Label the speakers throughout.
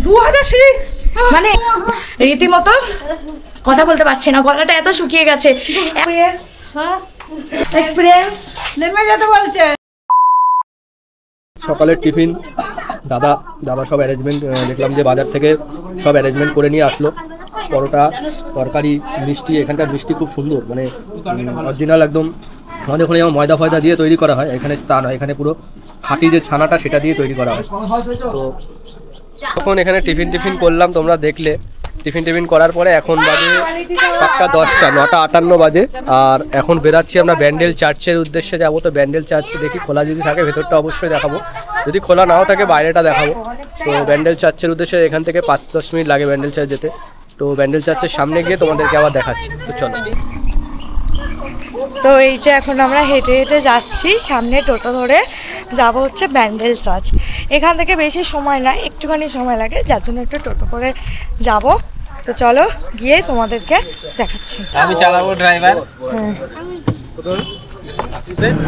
Speaker 1: 2000 সিঁড়ি, মানে রীতিমতো কথা বলতে পারছি না, গলাটা এত শুকিয়ে গেছে। এক্সপিরিয়েন্স নেমে যেতে বলছে।
Speaker 2: সকালের টিফিন দাদা সব অ্যারেঞ্জমেন্ট দেখলাম যে বাজার থেকে সব অ্যারেঞ্জমেন্ট করে নিয়ে আসলো। পরোটা, তরকারি, মিষ্টি। এখানকার মিষ্টি খুব সুন্দর, মানে অরিজিনাল একদম। আমাদের ওখানে যেমন ময়দা ফয়দা দিয়ে তৈরি করা হয়, এখানে তা নয়, এখানে পুরো খাঁটি যে ছানাটা সেটা দিয়ে তৈরি করা হয়। তো তখন এখানে টিফিন করলাম, তোমরা দেখলে। টিফিন করার পরে এখন বাজে 8:10, 9:58 বাজে। আর এখন বেরাচ্ছি আমরা ব্যান্ডেল চার্চের উদ্দেশ্যে যাবো। তো ব্যান্ডেল চার্চ দেখি খোলা যদি থাকে ভেতরটা অবশ্যই দেখাবো, যদি খোলা নাও থাকে বাইরেটা দেখাবো। তো ব্যান্ডেল চার্চের উদ্দেশ্যে এখান থেকে 5-10 মিনিট লাগে ব্যান্ডেল চার্চ যেতে। তো ব্যান্ডেল চার্চের সামনে গিয়ে তোমাদেরকে আবার দেখাচ্ছি। তো চলো।
Speaker 1: তো এই যে এখন আমরা হেঁটে হেঁটে যাচ্ছি, সামনে টোটো ধরে যাব হচ্ছে ব্যান্ডেল চার্চ। এখান থেকে বেশি সময় না, একটুখানি সময় লাগে, যার জন্য একটু টোটো করে যাব। তো চলো গিয়ে তোমাদেরকে দেখাচ্ছি।
Speaker 3: আমি চালাবো, ড্রাইভার।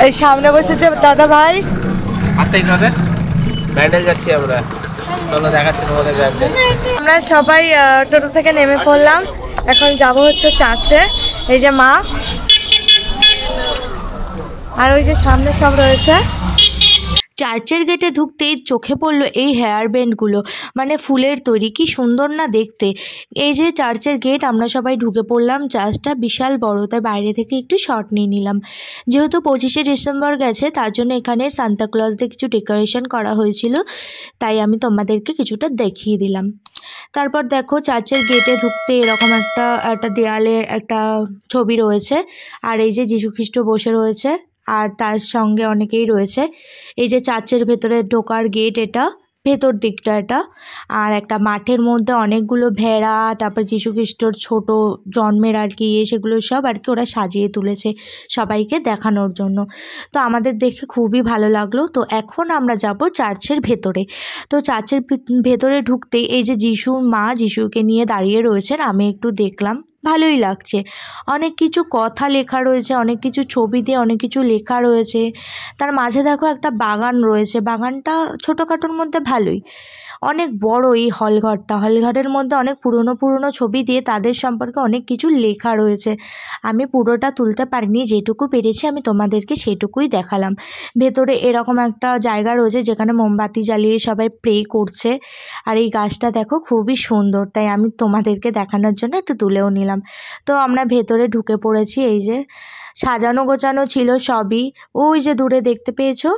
Speaker 1: এই সামনে বসেছে দাদা ভাই।
Speaker 3: ব্যান্ডেল যাচ্ছি আমরা, চলো দেখাচ্ছি তোমাদের ব্যান্ডেল।
Speaker 1: আমরা সবাই টোটো থেকে নেমে পড়লাম, এখন যাব হচ্ছে চার্চে। এই যে মা, আর ওই যে সামনে সব রয়েছে। চার্চের গেটে ঢুকতেই চোখে পড়লো এই হেয়ার ব্যান্ডগুলো, মানে ফুলের তৈরি, কি সুন্দর না দেখতে। এই যে চার্চের গেট, আমরা সবাই ঢুকে পড়লাম। চার্চটা বিশাল বড়, তাই বাইরে থেকে একটু শট নিয়ে নিলাম। যেহেতু 25শে ডিসেম্বর গেছে, তার জন্য এখানে সান্তাক্লজ দিয়ে কিছু ডেকোরেশন করা হয়েছিল, তাই আমি তোমাদেরকে কিছুটা দেখিয়ে দিলাম। তারপর দেখো চার্চের গেটে ঢুকতে এরকম একটা দেয়ালে একটা ছবি রয়েছে, আর এই যে যীশুখ্রিস্ট বসে রয়েছে, আর তার সঙ্গে অনেকেই রয়েছে। এই যে চার্চের ভেতরে ঢোকার গেট, এটা ভেতর দিকটা এটা। আর একটা মাঠের মধ্যে অনেকগুলো ভেড়া, তারপর যীশুখ্রিস্টর ছোট জন্মের আর কি সেগুলো সব আর কি ওরা সাজিয়ে তুলেছে সবাইকে দেখানোর জন্য। তো আমাদের দেখে খুবই ভালো লাগলো। তো এখন আমরা যাব চার্চের ভেতরে। তো চার্চের ভেতরে ঢুকতেই এই যে যিশুকে নিয়ে দাঁড়িয়ে রয়েছেন, আমি একটু দেখলাম, ভালোই লাগছে। অনেক কিছু কথা লেখা রয়েছে, অনেক কিছু ছবি দিয়ে অনেক কিছু লেখা রয়েছে। তার মাঝে দেখো একটা বাগান রয়েছে, বাগানটা ছোটোখাটোর মধ্যে ভালোই। অনেক বড় এই হলঘরের মধ্যে অনেক পুরনো ছবি দিয়ে তাদের সম্পর্কে অনেক কিছু লেখা রয়েছে। আমি পুরোটা তুলতে পারিনি, যেটুকু পেরেছি আমি তোমাদেরকে সেটুকুই দেখালাম। ভেতরে এরকম একটা জায়গা রয়েছে যেখানে মোমবাতি জ্বালিয়ে সবাই প্রে করছে। আর এই গাছটা দেখো খুবই সুন্দর, তাই আমি তোমাদেরকে দেখানোর জন্য একটু তুলেও নিলাম। তো আমরা ভেতরে ঢুকে পড়েছি। এই যে সাজানো গোছানো ছিল সবই, ওই যে দূরে দেখতে পেয়েছো।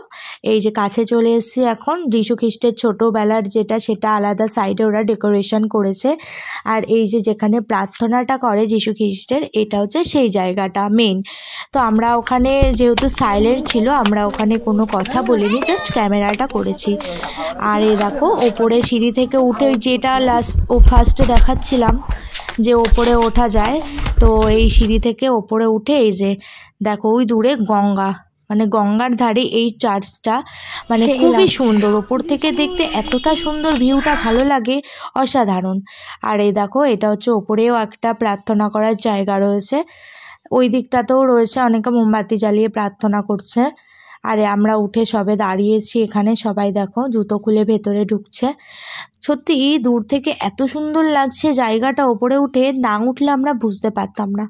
Speaker 1: এই যে কাছে চলে এসেছি এখন। যীশুখ্রিস্টের ছোটোবেলার সেটা আলাদা সাইডে ওরা ডেকোরেশন করেছে। আর এই যে যেখানে প্রার্থনাটা করে যীশুখ্রিস্টের, এটা হচ্ছে সেই জায়গাটা মেন। তো আমরা ওখানে যেহেতু সাইলেন্ট ছিল, আমরা ওখানে কোনো কথা বলিনি, জাস্ট ক্যামেরাটা করেছি। আর এই দেখো ওপরে সিঁড়ি থেকে উঠে, যেটা ফার্স্টে দেখাচ্ছিলাম যে ওপরে ওঠা যায়, তো এই সিঁড়ি থেকে ওপরে উঠে এই যে দেখো ওই দূরে গঙ্গা, মানে গঙ্গার ধারে এই চার্চটা, মানে খুবই সুন্দর। ওপর থেকে দেখতে এতটা সুন্দর, ভিউটা ভালো লাগে, অসাধারণ। আর এই দেখো এটা হচ্ছে ওপরেও একটা প্রার্থনা করার জায়গা রয়েছে, ওই দিকটাতেও রয়েছে, অনেকে মোমবাতি জ্বালিয়ে প্রার্থনা করছে। আরে আমরা উঠে সবে দাঁড়িয়েছি এখানে, সবাই দেখো জুতো খুলে ভেতরে ঢুকছে। সত্যি দূর থেকে এত সুন্দর লাগছে জায়গাটা, ওপরে উঠে না উঠলে আমরা বুঝতে পারতাম না।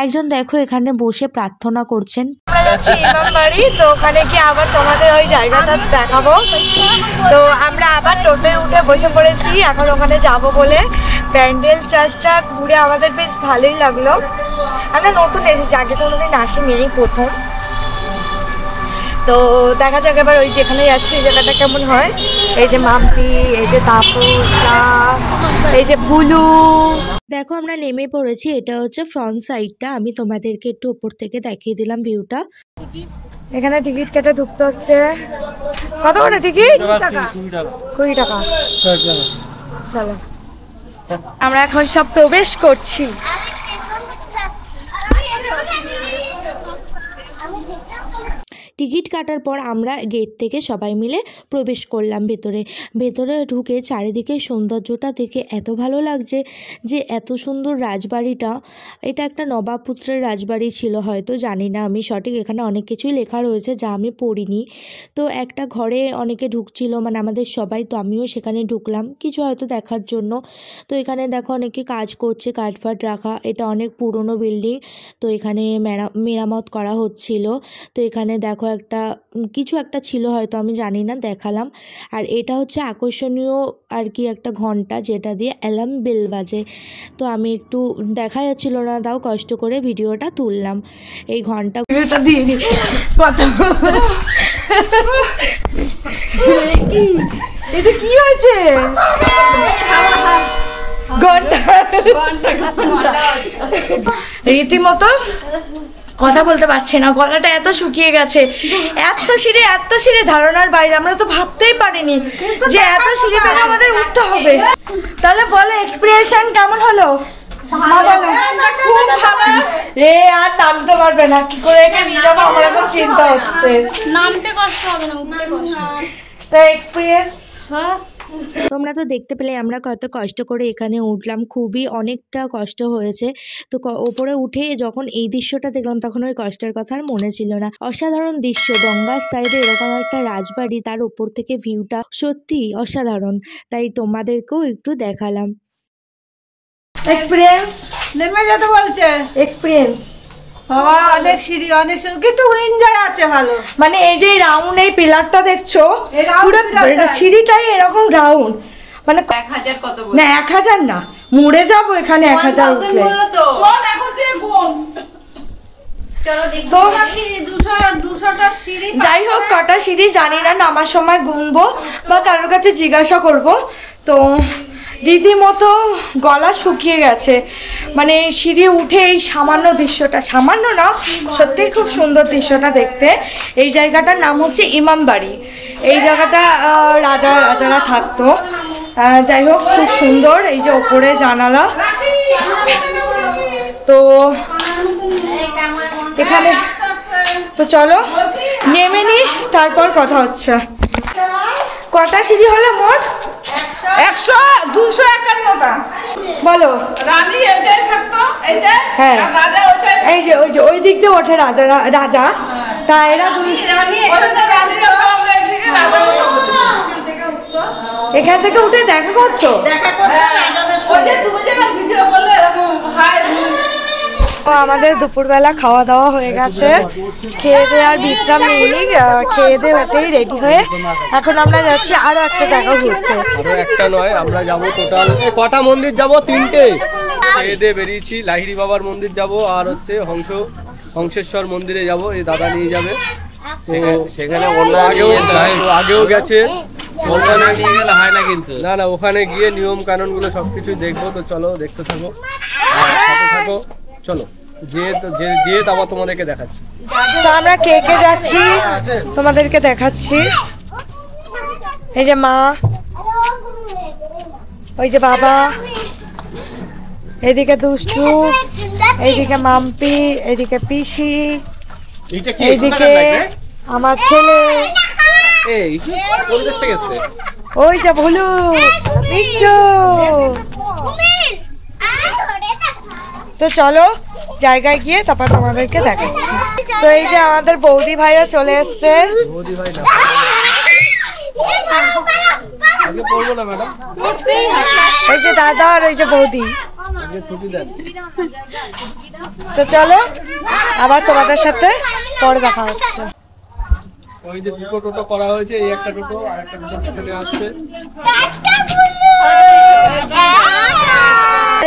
Speaker 1: একজন দেখো এখানে বসে প্রার্থনা করছেন। তো ওখানে গিয়ে আবার তোমাদের ওই জায়গাটা দেখাবো। তো আমরা আবার টোটোয় উঠে বসে পড়েছি এখন ওখানে যাব বলে। ব্যান্ডেল চার্চটা ঘুরে আমাদের বেশ ভালোই লাগলো। আমরা নতুন এসেছি, আগে কোনোদিন আসিনি, এই প্রথম। তো দেখা যাক এবার ওই যেখানে যাচ্ছি ওই জায়গাটা কেমন হয়। এই যে মাম্পি, এই যে তাপসা, এই যে ভুলু, দেখো আমরা নেমে পড়েছি। এটা হচ্ছে ফ্রন্ট সাইডটা, আমি তোমাদেরকে একটু উপর থেকে দেখিয়ে দিলাম ভিউটা। এখানে টিকিট কেটে ঢুকতে হচ্ছে। কত করে টিকিট? 20 টাকা। চলো আমরা এখন সব প্রবেশ করছি। টিকিট কাটার পর আমরা গেট থেকে সবাই মিলে প্রবেশ করলাম ভেতরে ঢুকে চারিদিকে সৌন্দর্যটা দেখে এত ভালো লাগছে যে এত সুন্দর রাজবাড়িটা। এটা একটা নবাবপুত্রের রাজবাড়ি ছিল হয়তো, জানি না আমি সঠিক, এখানে অনেক কিছুই লেখা রয়েছে যা আমি পড়িনি। তো একটা ঘরে অনেকে ঢুকছিল, মানে আমাদের সবাই, তো আমিও সেখানে ঢুকলাম কিছু হয়তো দেখার জন্য। তো এখানে দেখো অনেকে কাজ করছে, কাঠফাট রাখা, এটা অনেক পুরনো বিল্ডিং, তো এখানে মেরামত করা হচ্ছিল। তো এখানে দেখো কিছু একটা ছিল হয়তো, আমি জানি না, দেখালাম। আর এটা হচ্ছে আকর্ষণীয় আর কি একটা ঘন্টা যেটা দিয়ে অ্যালার্ম বেল বাজে। তো আমি একটু দেখা যাচ্ছিল না, তাও কষ্ট করে ভিডিওটা তুললাম। এই ঘন্টাটা দিয়ে কথা এটা কি হয়েছে? রীতিমতো কথা বলতে পারছে না, গলাটা এত শুকিয়ে গেছে। এত সিঁড়ি ধারণার বাইরে, আমরা তো ভাবতেই পারিনি যে এত সিঁড়ি পেলে আমাদের উঠতে হবে। তাহলে বলো এক্সপিরিয়েন্স কেমন হলো? এ আর নামতে পারবে না, কি করে এখানে যাবো আমার এখন চিন্তা হচ্ছে।
Speaker 4: নামতে কষ্ট হবে না, উঠতে কষ্ট।
Speaker 1: তো এক্সপিরিয়েন্স তোমরা তো দেখতে পেলে আমরা কত কষ্ট করে এখানে উঠলাম, খুবই অনেকটা কষ্ট হয়েছে। তো ওপরে উঠে যখন এই দৃশ্যটা দেখলাম তখন ওই কষ্টের কথা আর মনে ছিল না। অসাধারণ দৃশ্য, গঙ্গার সাইডে এরকম একটা রাজবাড়ি, তার উপর থেকে ভিউটা সত্যি অসাধারণ, তাই তোমাদেরকেও একটু দেখালাম। এক্সপিরিয়েন্স
Speaker 5: নেমে যেতে বলছে।
Speaker 1: এক্সপিরিয়েন্স
Speaker 5: বাবা অনেক সিঁড়ি, অনেক কিন্তু এনজয় আছে ভালো।
Speaker 1: মানে এই যে রাউন্ড এই পিলারটা দেখছো,
Speaker 5: এই round
Speaker 1: পুরো
Speaker 5: pillar-টাই।
Speaker 1: সিঁড়িটাই এরকম রাউন্ড, মানে
Speaker 4: 1000 কত বল?
Speaker 1: না 1000 না, মরে যাবো এখানে 1000 উঠলে।
Speaker 4: বললো তো।
Speaker 5: শোন এখন দিয়ে গুণ।
Speaker 4: চলো দেখি।
Speaker 1: তো
Speaker 4: 200টা সিঁড়ি।
Speaker 1: যাই হোক, কটা সিঁড়ি জানি না, নামার সময় গুনবো বা কারোর কাছে জিজ্ঞাসা করব। তো রীতিমতো গলা শুকিয়ে গেছে, মানে সিঁড়ি উঠে এই সামান্য দৃশ্যটা, সামান্য না সত্যিই খুব সুন্দর দৃশ্যটা দেখতে। এই জায়গাটার নাম হচ্ছে ইমামবাড়ি, এই জায়গাটা রাজারা থাকতো। যাই হোক খুব সুন্দর, এই যে ওপরে জানালা। তো এখানে তো চলো নেমে নি, তারপর কথা হচ্ছে। কটা সিঁড়ি হলো মোট?
Speaker 5: 100 251টা।
Speaker 1: বলো।
Speaker 5: রানী এটাই থাকতো, এইটা
Speaker 1: হ্যাঁ।
Speaker 5: আর রাজা ওটাই।
Speaker 1: এই যে ওই দিক দিয়ে ওঠে রাজা, তা এরা
Speaker 4: রানী
Speaker 5: ওখানে রানীরা সব একদিকে, রাজারা সব ওদিকে।
Speaker 1: এখান থেকে উঠে দেখা করতো।
Speaker 4: দেখা করতে রাজাদের
Speaker 5: ওই যে তুমি যে ভিডিও করলে এরকম হাই।
Speaker 1: আমাদের দুপুরবেলা খাওয়া দাওয়া হয়ে গেছে, খেয়ে দিয়ে আর বিশ্রাম নিইনি, খেয়ে দিয়ে উঠেই রেডি হয়ে এখন আমরা যাচ্ছি আরো একটা জায়গা ঘুরতে।
Speaker 2: আরো একটা নয়, আমরা যাবো টোটাল কটা মন্দির যাবো? 3টে। খেয়ে দিয়ে বেরিয়েছি, লাহিড়ি বাবার মন্দির যাব, আর হচ্ছে হংসেশ্বর মন্দিরে যাব, এই দাদা নিয়ে যাবে। সেখানে আগেও গেছে,
Speaker 3: ওখানে নিয়ে গেলে হয় না কিন্তু।
Speaker 2: না ওখানে গিয়ে নিয়ম কানুন গুলো সবকিছু দেখবো। তো চলো দেখতে থাকো, সাথে থাকো, চলো যে আবার তোমাদেরকে দেখাচ্ছি।
Speaker 1: তো আমরা কে যাচ্ছি তোমাদেরকে দেখাচ্ছি। এই যে মা, ওই যে বাবা, এদিকে দুষ্টু, এইদিকে মাম্পি, এদিকে পিসি, এইদিকে আমার ছেলে, ওই যে ভুলু, মিষ্টু। তো চলো জায়গায় গিয়ে তারপর তোমাদেরকে দেখাচ্ছি। তো এই যে আমাদের বৌদি ভাইও চলে এসছে। এই যে দাদা আর ওই যে বৌদি। তো চলো আবার তোমাদের সাথে পরে দেখা হচ্ছে।
Speaker 2: ওই যে দুটো টোটো করা হয়েছে, এই একটা টোটো আর একটা টোটো পিছনে আসছে।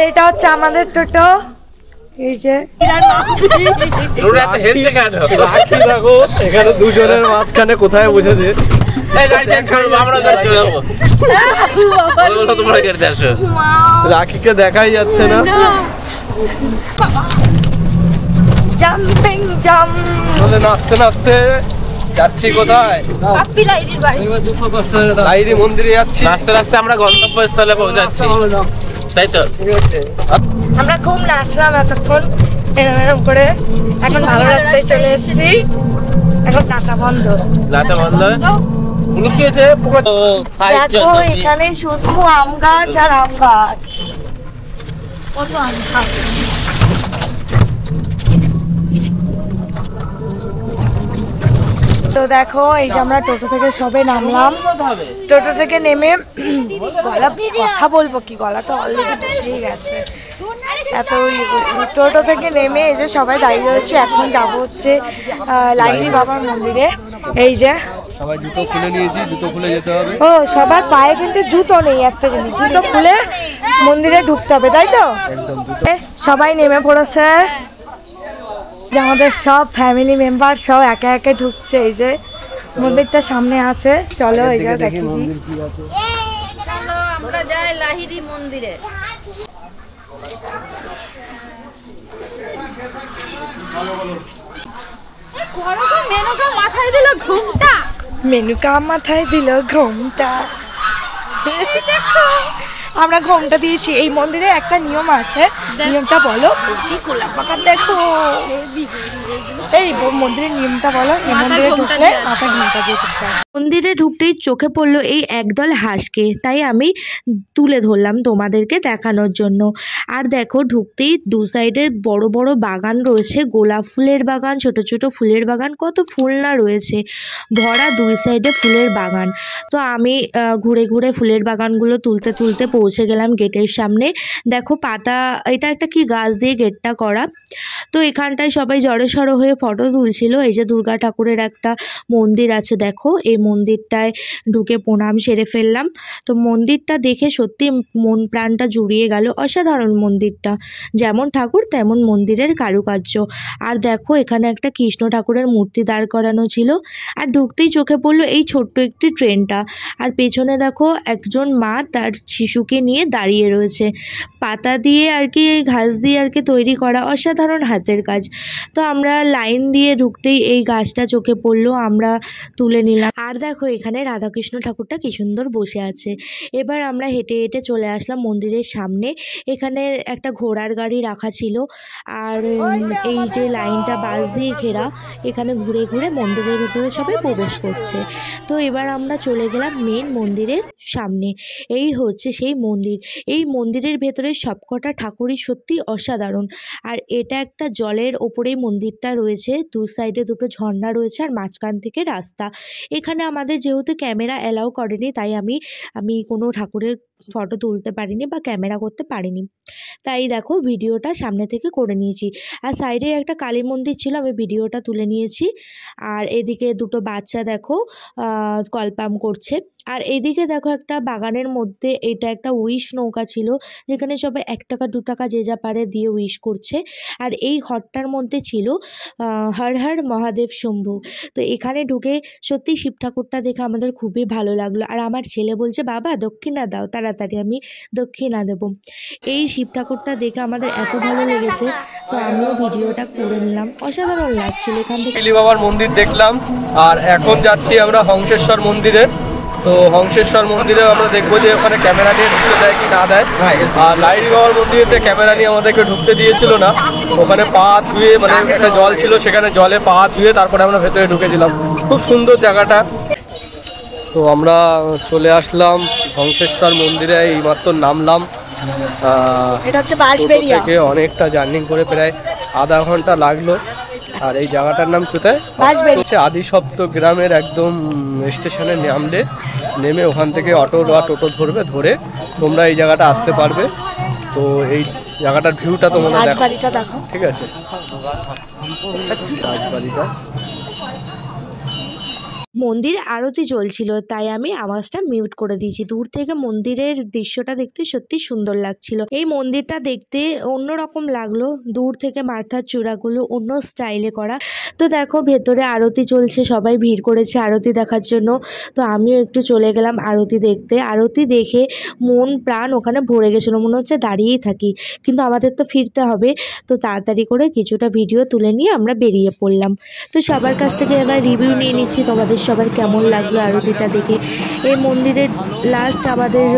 Speaker 1: এটা হচ্ছে আমাদের টোটো। এই যে
Speaker 2: রাখি দেখো এখানে দুজনের মাঝখানে কোথায় বসেছে। রাখিকে দেখাই যাচ্ছে না।
Speaker 1: জাম্পিং জাম্প,
Speaker 2: নাচতে নাচতে যাচ্ছি কোথায়? লাহিড়ি মন্দিরে যাচ্ছি।
Speaker 3: রাস্তে রাস্তে আমরা গন্তব্যস্থলে পৌঁছাচ্ছি, তাই তো?
Speaker 1: আমরা খুব নাচলাম এতক্ষণ এরম করে, এখন ভালো রাস্তায় চলে এসেছি। এখন নাচা বন্ধ।
Speaker 3: নাচা বন্ধ লুকিয়েছে
Speaker 1: দেখো এখানে শুধু আম গাছ আর আম গাছ, কত আম গাছ। তো দেখো এই যে আমরা টোটো থেকে সবে নামলাম, টোটো থেকে নেমে গলা কথা বলবো কি, গলা তো অলরেডি বসেই গেছে, এত ইয়ে করছি। টোটো থেকে নেমে এই যে সবাই দাঁড়িয়ে রয়েছে, এখন যাবো হচ্ছে লাহিড়ী বাবার মন্দিরে। এই যে
Speaker 2: সবাই জুতো খুলে নিয়েছি, জুতো খুলে যেতে হবে।
Speaker 1: ও সবার পায়ে কিন্তু জুতো নেই, একটা জিনিস, জুতো খুলে মন্দিরে ঢুকতে হবে, তাই তো?
Speaker 2: একদম জুতো।
Speaker 1: সবাই নেমে পড়েছে, যে আমাদের সব ফ্যামিলি মেম্বার সব একে একে ঢুকছে। এই যে মন্দিরটা সামনে আছে, চলো এই যে দেখি
Speaker 4: চলো আমরা যাই লাহিড়ী মন্দিরে। মেনুকা মাথায় দিল ঘুমটা,
Speaker 1: মেনুকা মাথায় দিল ঘোমটা। আমরা ঘোমটা দিয়েছি। এই মন্দিরে একটা নিয়ম আছে, নিয়মটা বলো। গোলাপ পাকা দেখো, এই মন্দিরের নিয়মটা বলো। এই মন্দিরে ঢুকলে মাথা ঘোমটা দিয়ে ঢুকতে হয়। মন্দিরে ঢুকতেই চোখে পড়লো এই একদল হাঁসকে, তাই আমি তুলে ধরলাম তোমাদেরকে দেখানোর জন্য। আর দেখো ঢুকতেই দু সাইডে বড় বড় বাগান রয়েছে, গোলাপ ফুলের বাগান, ছোট ছোট ফুলের বাগান, কত ফুল না রয়েছে, ভরা দুই সাইডে ফুলের বাগান। তো আমি ঘুরে ঘুরে ফুলের বাগানগুলো তুলতে তুলতে পৌঁছে গেলাম গেটের সামনে। দেখো পাতা, এটা একটা কি গাছ দিয়ে গেটটা করা। তো এখানটায় সবাই জড়সড় হয়ে ফটো তুলছিল। এই যে দুর্গা ঠাকুরের একটা মন্দির আছে, দেখো এই মন্দিরটায় ঢুকে প্রণাম সেরে ফেললাম। তো মন্দিরটা দেখে সত্যি মন প্রাণটা জুড়িয়ে গেল, অসাধারণ মন্দিরটা, যেমন ঠাকুর তেমন মন্দিরের কারুকার্য। আর দেখো এখানে একটা কৃষ্ণ ঠাকুরের মূর্তি দাঁড় করানো ছিল। আর ঢুকতেই চোখে পড়লো এই ছোট্ট একটি ট্রেনটা, আর পেছনে দেখো একজন মা তার শিশুকে নিয়ে দাঁড়িয়ে রয়েছে, পাতা দিয়ে আর কি, ঘাস দিয়ে আর কি তৈরি করা, অসাধারণ হাতের কাজ। তো আমরা লাইন দিয়ে ঢুকতেই এই গাছটা চোখে পড়লো, আমরা তুলে নিলাম। আর দেখো এখানে রাধাকৃষ্ণ ঠাকুরটা কি সুন্দর বসে আছে। এবার আমরা হেঁটে হেঁটে চলে আসলাম মন্দিরের সামনে। এখানে একটা ঘোড়ার গাড়ি রাখা ছিল, আর এই যে লাইনটা বাঁশ দিয়ে ঘেরা, এখানে ঘুরে ঘুরে মন্দিরের ভেতরে সবাই প্রবেশ করছে। তো এবার আমরা চলে গেলাম মেন মন্দিরের সামনে। এই হচ্ছে সেই মন্দির। এই মন্দিরের ভেতরে সবকটা ঠাকুরই সত্যি অসাধারণ। আর এটা একটা জলের ওপরেই মন্দিরটা রয়েছে, দু সাইডে দুটো ঝর্ণা রয়েছে, আর মাঝখান থেকে রাস্তা। এখানে আমাদের যেহেতু ক্যামেরা অ্যালাউ করেনি, তাই আমি কোনো ঠাকুরের ফটো তুলতে পারিনি বা ক্যামেরা করতে পারিনি, তাই দেখো ভিডিওটা সামনে থেকে করে নিয়েছি। আর সাইডে একটা কালী মন্দির ছিল, আমি ভিডিওটা তুলে নিয়েছি। আর এদিকে দুটো বাচ্চা দেখো কলপাম করছে। আর এদিকে দেখো একটা বাগানের মধ্যে, এটা একটা উইশ নৌকা ছিল, যেখানে সবাই 1 টাকা 2 টাকা যে যা পারে দিয়ে উইশ করছে। আর এই ঘরটার মধ্যে ছিল হর হর মহাদেব শম্ভু। তো এখানে ঢুকে সত্যি শিব ঠাকুরটা দেখে আমাদের খুবই ভালো লাগলো। আর আমার ছেলে বলছে বাবা দক্ষিণা দাও, তাড়াতাড়ি আমি দক্ষিণা দেবো। এই শিব ঠাকুরটা দেখে আমাদের এত ভালো লেগেছে, তো আমিও ভিডিওটা করে নিলাম, অসাধারণ লাগছিল। এখান থেকে
Speaker 2: লাহিড়ী বাবার মন্দির দেখলাম, আর এখন যাচ্ছি আমরা হংসেশ্বর মন্দিরে। তো হংসেশ্বর মন্দিরে আমরা দেখবো যে ওখানে ক্যামেরা নিয়ে ঢুকতে দেয় কি না দেয়। আর লাহিড়ী বাবার মন্দিরেতে ক্যামেরা নিয়ে আমাদেরকে ঢুকতে দিয়েছিল না, ওখানে পা ধুয়ে, মানে একটা জল ছিল সেখানে জলে পা ধুয়ে তারপরে আমরা ভেতরে ঢুকেছিলাম। খুব সুন্দর জায়গাটা। তো আমরা চলে আসলাম হংসেশ্বর মন্দিরে, এইমাত্র নামলাম।
Speaker 1: এটা হচ্ছে বাঁশবেড়িয়া
Speaker 2: থেকে অনেকটা জার্নি করে প্রায় আধা ঘন্টা লাগলো। আর এই জায়গাটার নাম কোথায়? হচ্ছে আদিসপ্ত গ্রামের একদম স্টেশনে নেমে ওখান থেকে অটো বা টোটো ধরবে, ধরে তোমরা এই জায়গাটা আসতে পারবে। তো এই জায়গাটার ভিউটা তোমাদের দেখো, ঠিক আছে? রাজবাড়িটা
Speaker 1: মন্দিরে আরতি চলছিল, তাই আমি আওয়াজটা মিউট করে দিয়েছি। দূর থেকে মন্দিরের দৃশ্যটা দেখতে সত্যি সুন্দর লাগছিল। এই মন্দিরটা দেখতে অন্যরকম লাগলো, দূর থেকে মাথার চূড়াগুলো অন্য স্টাইলে করা। তো দেখো ভেতরে আরতি চলছে, সবাই ভিড় করেছে আরতি দেখার জন্য। তো আমিও একটু চলে গেলাম আরতি দেখতে। আরতি দেখে মন প্রাণ ওখানে ভরে গেছিলো, মনে হচ্ছে দাঁড়িয়েই থাকি, কিন্তু আমাদের তো ফিরতে হবে। তো তাড়াতাড়ি করে কিছুটা ভিডিও তুলে নিয়ে আমরা বেরিয়ে পড়লাম। তো সবার কাছ থেকে এবার রিভিউ নিয়ে নিচ্ছি তোমাদের সবার কেমন লাগলো আরতিটা দেখে। এই মন্দিরের লাস্ট আমাদের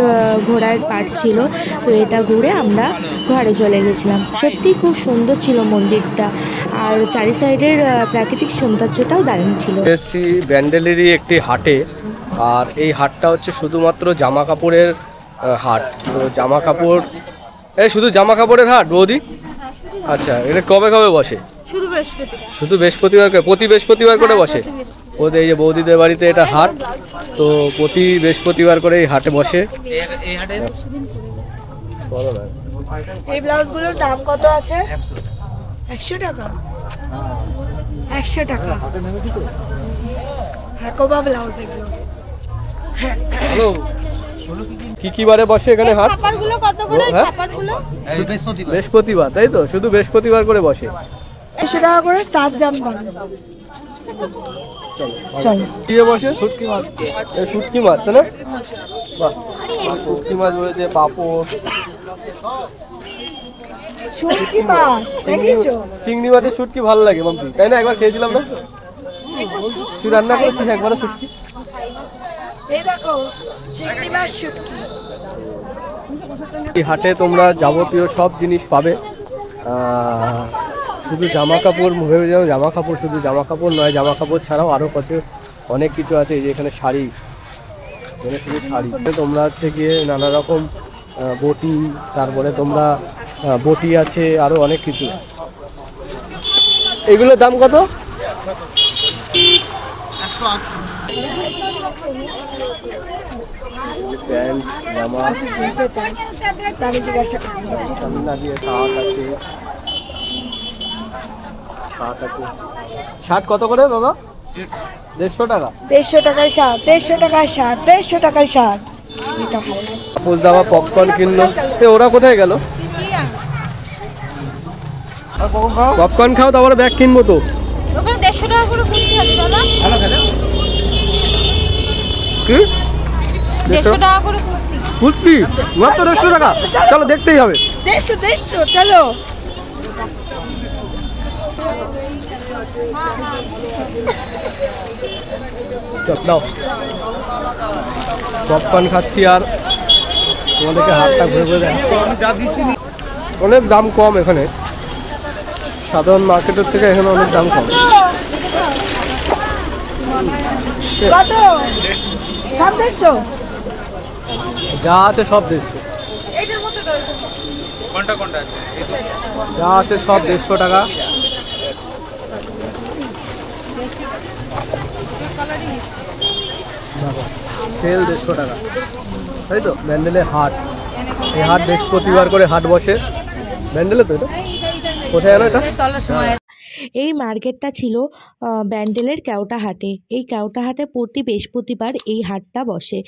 Speaker 1: ঘোরার পার্ট ছিল, তো এটা ঘুরে আমরা ঘরে চলে গেছিলাম। সত্যিই খুব সুন্দর ছিল মন্দিরটা, আর চারি সাইডের প্রাকৃতিক সৌন্দর্যটাও দারুণ ছিল।
Speaker 2: এসছি ব্যান্ডেলেরই একটি হাটে, আর এই হাটটা হচ্ছে শুধুমাত্র জামা কাপড়ের হাট। তো জামা কাপড়, এই শুধু জামা কাপড়ের হাট বৌদি? আচ্ছা, এটা কবে কবে বসে? শুধু বৃহস্পতিবার করে? প্রতি বৃহস্পতিবার করে বসে? এই যে বৌদিদের বাড়িতে এটা হাট, তো প্রতি বৃহস্পতিবার করে এই হাটে বসে।
Speaker 3: এই হাটে
Speaker 2: বলো না।
Speaker 5: এই ব্লাউজগুলোর দাম কত আছে? 100 টাকা। 100 টাকা। হ্যাঁ, কোবা ব্লাউজ এগুলো।
Speaker 2: হ্যালো, কি কি বারে বসে এখানে হাট?
Speaker 5: ছাপারগুলো কত করে?
Speaker 2: হ্যাঁ?
Speaker 5: ছাপারগুলো
Speaker 2: বৃহস্পতিবার, তাই তো? শুধু বৃহস্পতিবার করে বসে।
Speaker 5: 100 টাকা করে তার জাম করে। চলো।
Speaker 2: কি বসে? শুটকি মাছ। এই শুটকি মাছ, তাই না? বাহ, শুটকি মাছ রয়েছে, পাপড়,
Speaker 5: শুটকি মাছ দেখেছো?
Speaker 2: চিংড়ি মাছের শুটকি ভালো লাগে মাম্পি, তাই না? একবার খেয়েছিলাম না? তুই রান্না করেছিস একবার শুটকি?
Speaker 5: এই দেখো চিংড়ি মাছ শুটকি।
Speaker 2: এই হাটে তোমরা যাবতীয় সব জিনিস পাবে। শুধু জামা কাপড় ভেবে যাও, জামা কাপড় শুধু জামা কাপড় নয়, জামা কাপড় ছাড়াও আরও কত অনেক কিছু আছে। এই যে এখানে শাড়ি, এখানে শুধু শাড়ি। তোমরা হচ্ছে গিয়ে নানা রকম বটি, তারপরে তোমরা বটি আছে, আরও অনেক কিছু। এগুলোর দাম কত?
Speaker 3: 180।
Speaker 2: প্যান্ট, জামা,
Speaker 5: জিন্সের প্যান্ট দামি জিজ্ঞাসা করছি।
Speaker 2: তামিলনাড়ু শার্ট আছে, শার্ট আছে। শার্ট কত করে দাদা? 150 টাকা।
Speaker 5: 150 টাকায় শার্ট, 150 টাকায় শার্ট, 150 টাকায় শার্ট। এটা ভালো।
Speaker 2: পোজ দাবা পপকর্ন কিনলো। ওরা কোথায় গেল? পপকর্ন খাও, তারপরে ব্যাগ কিনবো তো।
Speaker 4: ওখানে 150 টাকা করে ফুটকি আছে দাদা।
Speaker 2: কি
Speaker 4: 150 টাকা করে ফুটকি।
Speaker 2: ফুটকি মাত্র 150 টাকা? চলো দেখতেই হবে।
Speaker 5: 150 চলো।
Speaker 2: দাও, পপকর্ন খাচ্ছি আর তোমাদেরকে হাতটা ঘুরে ঘুরে দেখাচ্ছি। অনেক দাম কম এখানে, সাধারণ মার্কেটের থেকে এখানে অনেক দাম কম।
Speaker 5: কত? সব 150?
Speaker 2: যা আছে সব 150। যা আছে সব 150 টাকা। সেল 150 টাকা, তাই তো? ব্যান্ডেলের হাট, এই হাট বৃহস্পতিবার করে হাট বসে ব্যান্ডেলে। তো এটা কোথায় জানো এটা?
Speaker 1: এই মার্কেটটা ছিল ব্যান্ডেলের কেওটা হাটে। এই কেওটা হাটে প্রতি বৃহস্পতিবার এই হাটটা বসে।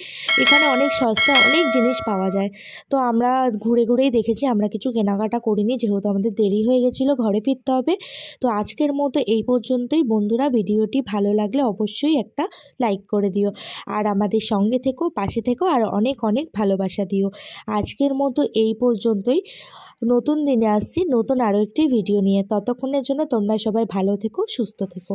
Speaker 1: এখানে অনেক সস্তা অনেক জিনিস পাওয়া যায়। তো আমরা ঘুরে ঘুরেই দেখেছি, আমরা কিছু কেনাকাটা করিনি, যেহেতু আমাদের দেরি হয়ে গেছিলো, ঘরে ফিরতে হবে। তো আজকের মতো এই পর্যন্তই বন্ধুরা। ভিডিওটি ভালো লাগলে অবশ্যই একটা লাইক করে দিও, আর আমাদের সঙ্গে থেকো, পাশে থেকো, আর অনেক অনেক ভালোবাসা দিও। আজকের মতো এই পর্যন্তই। নতুন দিনে আসছি নতুন আরও একটি ভিডিও নিয়ে। ততক্ষণের জন্য তোমরা সবাই ভালো থেকো, সুস্থ থেকো।